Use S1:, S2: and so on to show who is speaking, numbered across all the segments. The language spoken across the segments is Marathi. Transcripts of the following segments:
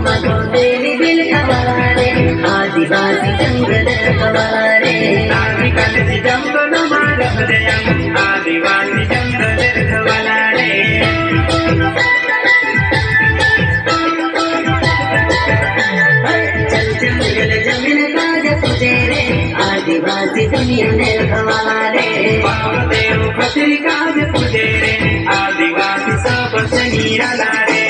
S1: देवी दिल खवारे आदिवासी जंगल खवारे
S2: आदिवासी जंगल मारभजयं आदिवासी जंगल खवारे
S1: चल जंगल जमीन काज तुझे रे आदिवासी दुनिया खवारे
S2: देव खत्री काज तुझे रे आदिवासी सब शरीराला रे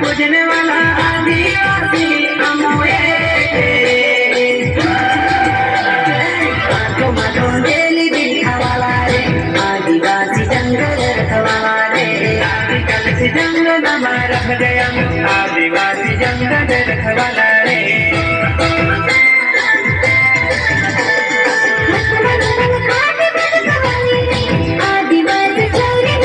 S1: पूजने वाला आदिवासी अमोए देवी दिल खवारे आदिवासी जंगल खवारे
S2: आदिवासी जंगल मारभजयं आदिवासी जंगल खवारे
S1: आदिवासी चौरी